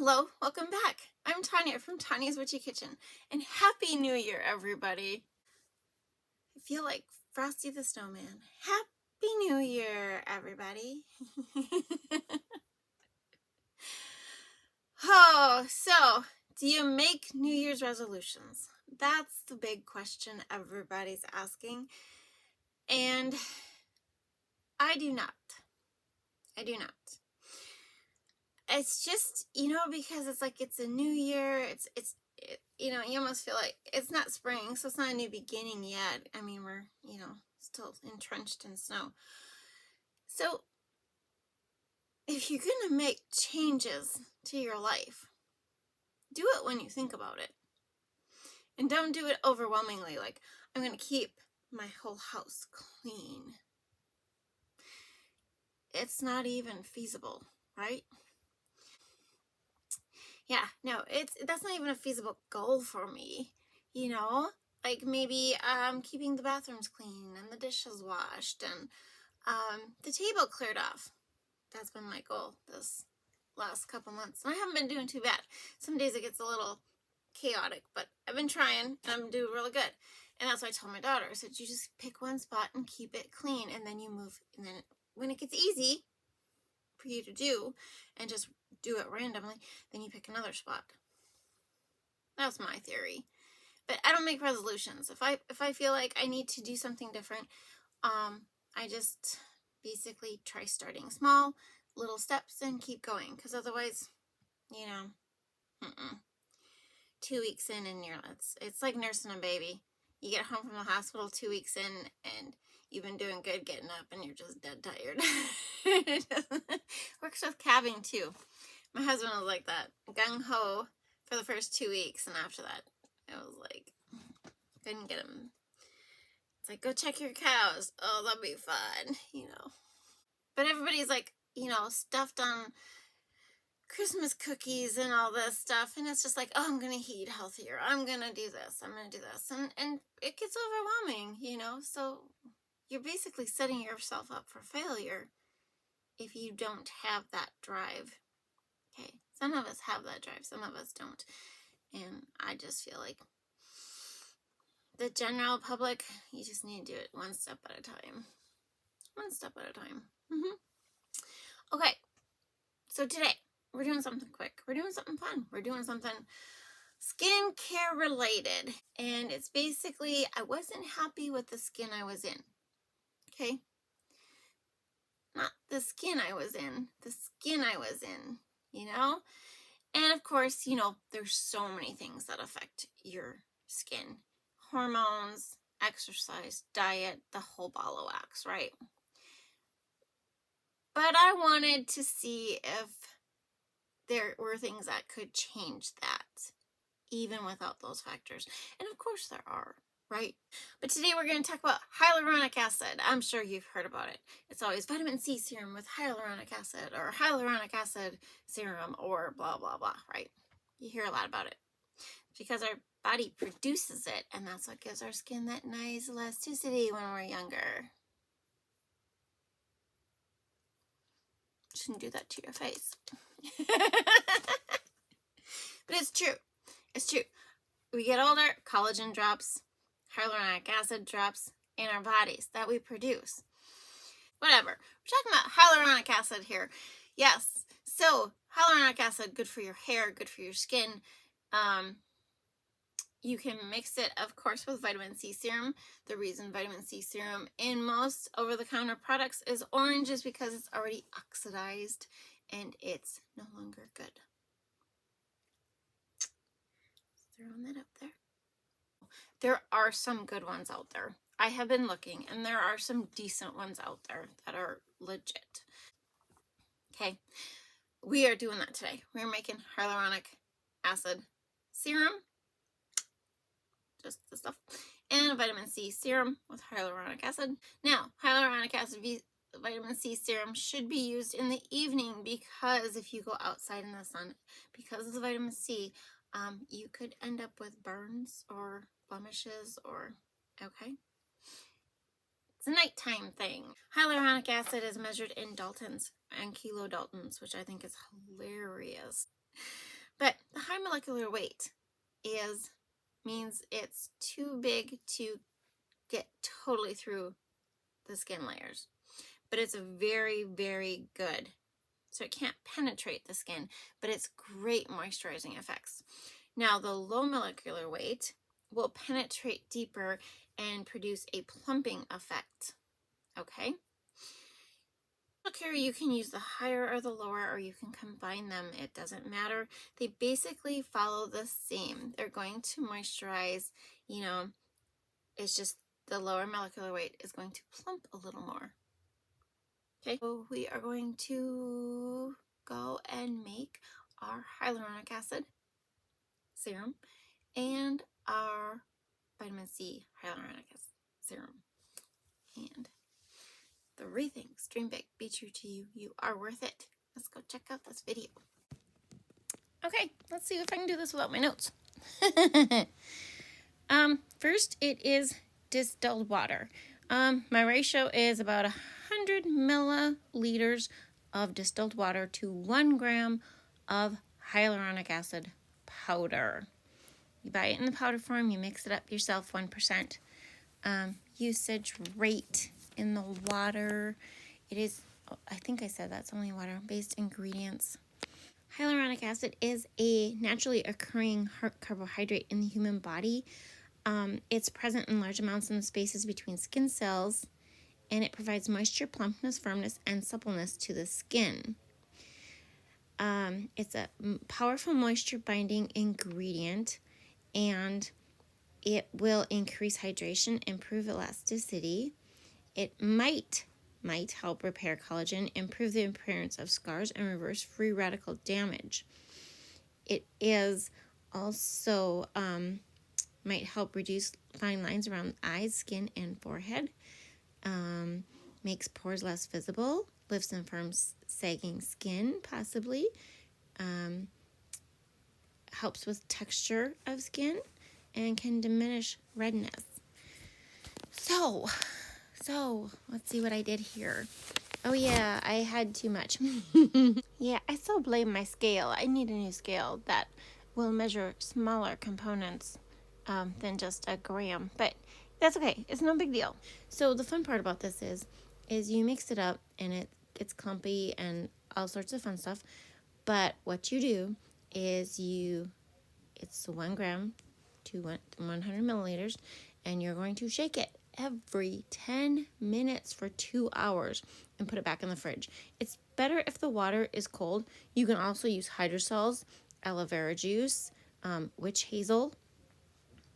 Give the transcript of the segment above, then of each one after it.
Hello, welcome back. I'm Tonya from Tonya's Witchy Kitchen, and Happy New Year, everybody. I feel like Frosty the Snowman. Happy New Year, everybody. Oh, so do you make New Year's resolutions? That's the big question everybody's asking, and I do not. I do not. It's just, because it's like it's a new year. You almost feel like it's not spring, so it's not a new beginning yet. I mean, we're, still entrenched in snow. So if you're going to make changes to your life, do it when you think about it. And don't do it overwhelmingly, like, I'm going to keep my whole house clean. It's not even feasible, right? Yeah, no, that's not even a feasible goal for me, like maybe keeping the bathrooms clean and the dishes washed and the table cleared off. That's been my goal this last couple months. And I haven't been doing too bad. Some days it gets a little chaotic, but I've been trying and I'm doing really good. And that's why I told my daughter, I said, you just pick one spot and keep it clean, and then you move. And then when it gets easy for you to do and just do it randomly, then you pick another spot. That's my theory. But I don't make resolutions. If I feel like I need to do something different, I just basically try starting small, little steps, and keep going. Because otherwise, 2 weeks in and it's like nursing a baby. You get home from the hospital 2 weeks in and you've been doing good getting up and you're just dead tired. It works with calving too. My husband was like that, gung-ho for the first 2 weeks, and after that, it was like, couldn't get him. It's like, go check your cows. Oh, that'll be fun, But everybody's like, stuffed on Christmas cookies and all this stuff, and it's just like, oh, I'm gonna eat healthier. I'm gonna do this. I'm gonna do this, and it gets overwhelming, So you're basically setting yourself up for failure if you don't have that drive. Okay, some of us have that drive, some of us don't, and I just feel like the general public, you just need to do it one step at a time. One step at a time. Okay, so today we're doing something quick. We're doing something fun. We're doing something skincare related, and it's basically, I wasn't happy with the skin I was in. Okay, not the skin I was in, the skin I was in, And of course, there's so many things that affect your skin. Hormones, exercise, diet, the whole ball of wax, right? But I wanted to see if there were things that could change that, even without those factors. And of course there are, right? But today we're going to talk about hyaluronic acid. I'm sure you've heard about it. It's always vitamin C serum with hyaluronic acid, or hyaluronic acid serum, or blah, blah, blah, right? You hear a lot about it because our body produces it, and that's what gives our skin that nice elasticity when we're younger. Shouldn't do that to your face. But it's true. It's true. We get older, collagen drops, hyaluronic acid drops in our bodies that we produce. Whatever. We're talking about hyaluronic acid here. Yes. So hyaluronic acid, good for your hair, good for your skin. You can mix it, of course, with vitamin C serum. The reason vitamin C serum in most over-the-counter products is orange is because it's already oxidized and it's no longer good. Just throwing that up there. There are some good ones out there. I have been looking, and there are some decent ones out there that are legit. Okay, we are doing that today. We're making hyaluronic acid serum, just the stuff, and vitamin C serum with hyaluronic acid. Now, hyaluronic acid vitamin C serum should be used in the evening, because if you go outside in the sun, because of the vitamin C, you could end up with burns or blemishes, or, okay? It's a nighttime thing. Hyaluronic acid is measured in Daltons and kilodaltons, which I think is hilarious. high molecular weight means it's too big to get totally through the skin layers, but it's very, very good. So it can't penetrate the skin, but it's great moisturizing effects. Now, the low molecular weight will penetrate deeper and produce a plumping effect. Okay? Here you can use the higher or the lower, or you can combine them. It doesn't matter. They basically follow the same. They're going to moisturize, you know, it's just the lower molecular weight is going to plump a little more. Okay, so we are going to go and make our hyaluronic acid serum and our vitamin C hyaluronic acid serum. And 3 things: dream big, be true to you, you are worth it. Let's go check out this video. Okay, let's see if I can do this without my notes. First, it is distilled water. My ratio is about 100 milliliters of distilled water to 1 gram of hyaluronic acid powder. You buy it in the powder form, you mix it up yourself, 1%. Usage rate in the water, it is, I think I said that's only water-based ingredients. Hyaluronic acid is a naturally occurring carbohydrate in the human body. It's present in large amounts in the spaces between skin cells, and it provides moisture, plumpness, firmness, and suppleness to the skin. It's a powerful moisture binding ingredient, and it will increase hydration, improve elasticity. It might help repair collagen, improve the appearance of scars, and reverse free radical damage. It is also might help reduce fine lines around eyes, skin, and forehead. Makes pores less visible, lifts and firms sagging skin, possibly. Helps with texture of skin and can diminish redness. So let's see what I did here. Oh yeah, I had too much. Yeah, I still blame my scale. I need a new scale that will measure smaller components than just a gram, but that's okay. It's no big deal. So the fun part about this is you mix it up and it gets clumpy and all sorts of fun stuff. But what you do is it's 1 gram to 100 milliliters, and you're going to shake it every 10 minutes for 2 hours and put it back in the fridge. It's better if the water is cold. You can also use hydrosols, aloe vera juice, witch hazel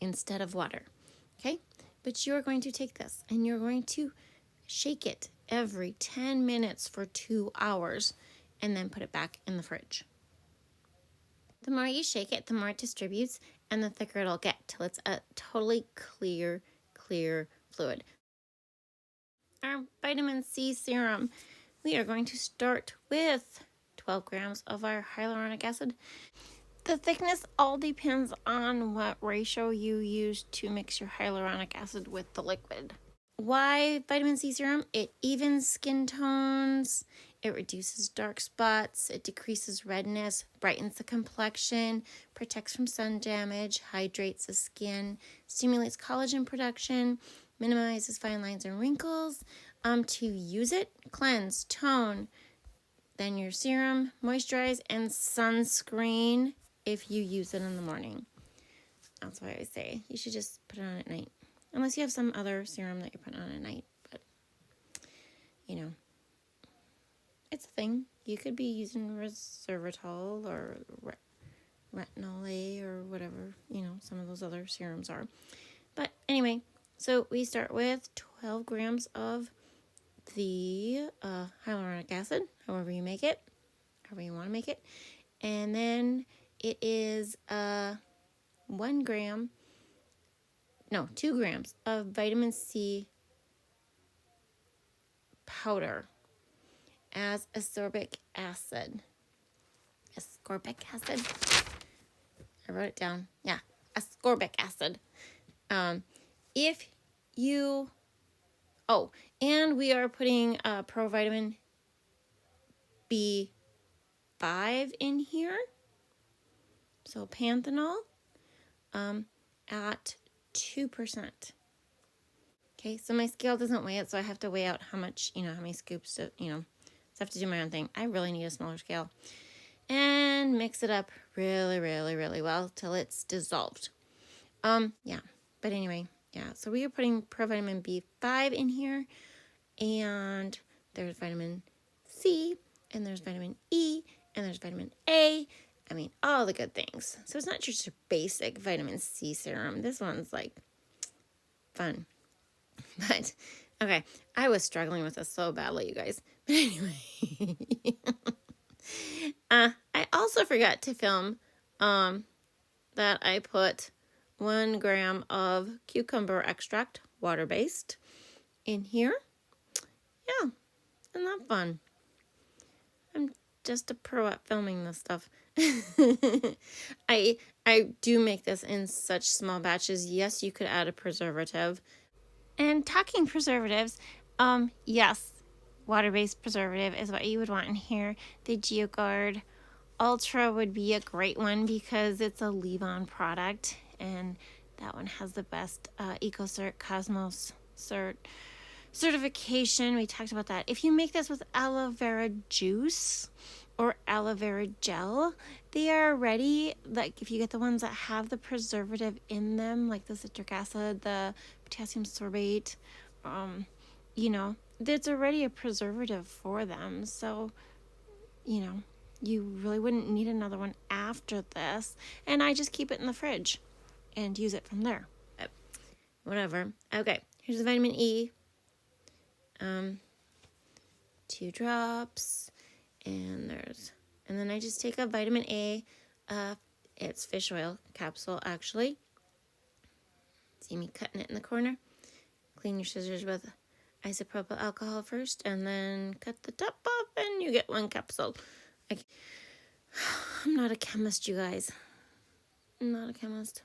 instead of water. Okay? But you're going to take this and you're going to shake it every 10 minutes for 2 hours and then put it back in the fridge. The more you shake it, the more it distributes and the thicker it'll get till it's a totally clear fluid. Our vitamin C serum, we are going to start with 12 grams of our hyaluronic acid. The thickness all depends on what ratio you use to mix your hyaluronic acid with the liquid. Why vitamin C serum? It evens skin tones, it reduces dark spots, it decreases redness, brightens the complexion, protects from sun damage, hydrates the skin, stimulates collagen production, minimizes fine lines and wrinkles. To use it, cleanse, tone, then your serum, moisturize, and sunscreen if you use it in the morning. That's why I say you should just put it on at night. Unless you have some other serum that you're putting on at night. But, it's a thing. You could be using resveratrol or retinol A or whatever, some of those other serums are. But anyway, so we start with 12 grams of the hyaluronic acid, however you make it, however you want to make it. And then it is 2 grams of vitamin C powder as ascorbic acid. Ascorbic acid? I wrote it down. Yeah, ascorbic acid. And we are putting provitamin B5 in here. So panthenol at 2%. Okay, so my scale doesn't weigh it, so I have to weigh out how much, how many scoops, so I have to do my own thing. I really need a smaller scale. And mix it up really, really, really well till it's dissolved. Yeah, but anyway, yeah, so we are putting provitamin B5 in here, and there's vitamin C, and there's vitamin E, and there's vitamin A. I mean, all the good things. So it's not just your basic vitamin C serum. This one's like fun. But, okay, I was struggling with this so badly, you guys. But anyway, I also forgot to film that I put 1 gram of cucumber extract, water-based, in here. Yeah, isn't that fun? I'm just a pro at filming this stuff. I do make this in such small batches. Yes, you could add a preservative. And talking preservatives, yes, water-based preservative is what you would want in here. The GeoGuard Ultra would be a great one because it's a leave-on product, and that one has the best EcoCert Cosmos certification. We talked about that. If you make this with aloe vera juice or aloe vera gel, they are ready. Like if you get the ones that have the preservative in them, like the citric acid, the potassium sorbate, there's already a preservative for them. So, you really wouldn't need another one after this. And I just keep it in the fridge and use it from there. But whatever. Okay, here's the vitamin E. 2 drops. And then I just take a vitamin A. It's fish oil capsule, actually. See me cutting it in the corner? Clean your scissors with isopropyl alcohol first, and then cut the top off, and you get 1 capsule. I'm not a chemist, you guys. I'm not a chemist.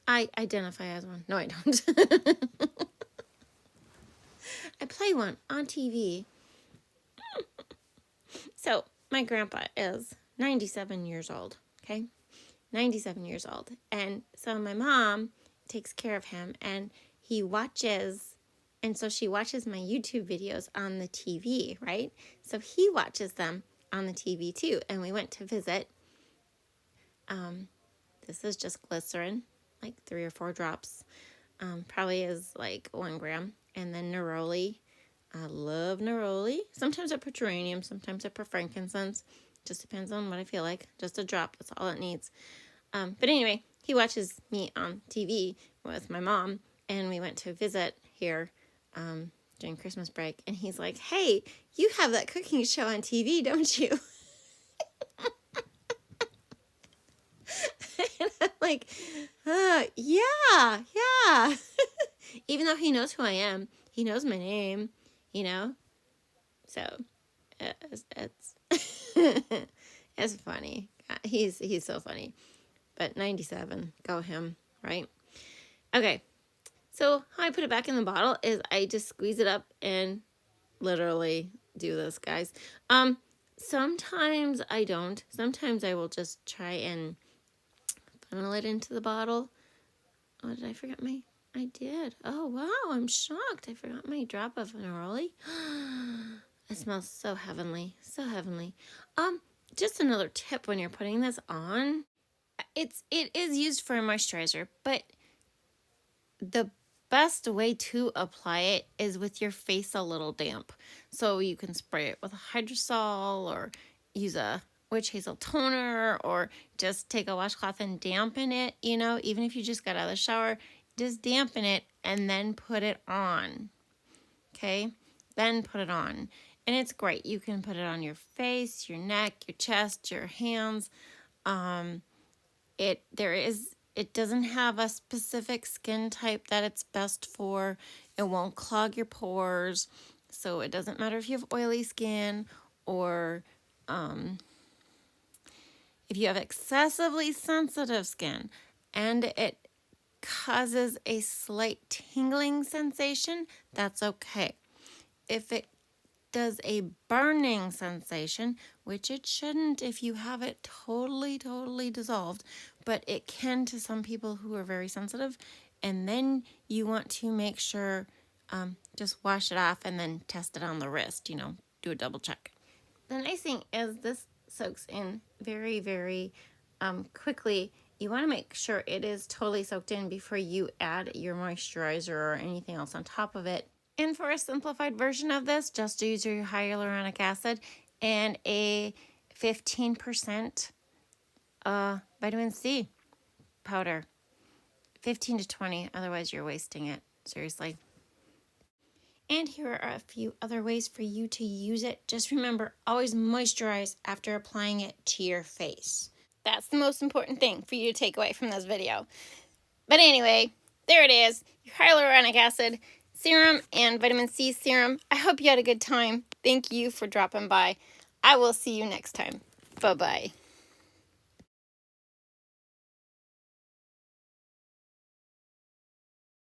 I identify as one. No, I don't. I play one on TV. So, my grandpa is 97 years old, okay? 97 years old. And so my mom takes care of him, and he watches, and so she watches my YouTube videos on the TV, right? So he watches them on the TV too. And we went to visit. This is just glycerin, like 3 or 4 drops. Probably is like 1 gram. And then neroli. I love neroli. Sometimes I put geranium, sometimes I put frankincense. Just depends on what I feel like. Just a drop, that's all it needs. But anyway, he watches me on TV with my mom, and we went to visit here during Christmas break, and he's like, hey, you have that cooking show on TV, don't you? And I'm like, yeah. Even though he knows who I am, he knows my name, so it's it's funny. He's so funny. But 97, go him, right? Okay, so how I put it back in the bottle is I just squeeze it up and literally do this, guys. Sometimes I don't. Sometimes I will just try and funnel it into the bottle. Oh, did I forget my... I did. Oh, wow, I'm shocked. I forgot my drop of neroli. It smells so heavenly. So heavenly. Just another tip when you're putting this on. It is used for a moisturizer, but the best way to apply it is with your face a little damp. So you can spray it with a hydrosol, or use a witch hazel toner, or just take a washcloth and dampen it, even if you just got out of the shower, just dampen it and then put it on. Okay? Then put it on. And it's great. You can put it on your face, your neck, your chest, your hands. It doesn't have a specific skin type that it's best for. It won't clog your pores. So it doesn't matter if you have oily skin, or if you have excessively sensitive skin and it causes a slight tingling sensation, that's okay. If it does a burning sensation, which it shouldn't if you have it totally dissolved, but it can to some people who are very sensitive. And then you want to make sure, just wash it off and then test it on the wrist, do a double check. The nice thing is this soaks in very quickly. You want to make sure it is totally soaked in before you add your moisturizer or anything else on top of it. And for a simplified version of this, just use your hyaluronic acid and a 15% vitamin C powder. 15 to 20, otherwise you're wasting it, seriously. And here are a few other ways for you to use it. Just remember, always moisturize after applying it to your face. That's the most important thing for you to take away from this video. But anyway, there it is, your hyaluronic acid serum and vitamin C serum. I hope you had a good time. Thank you for dropping by. I will see you next time. Bye-bye.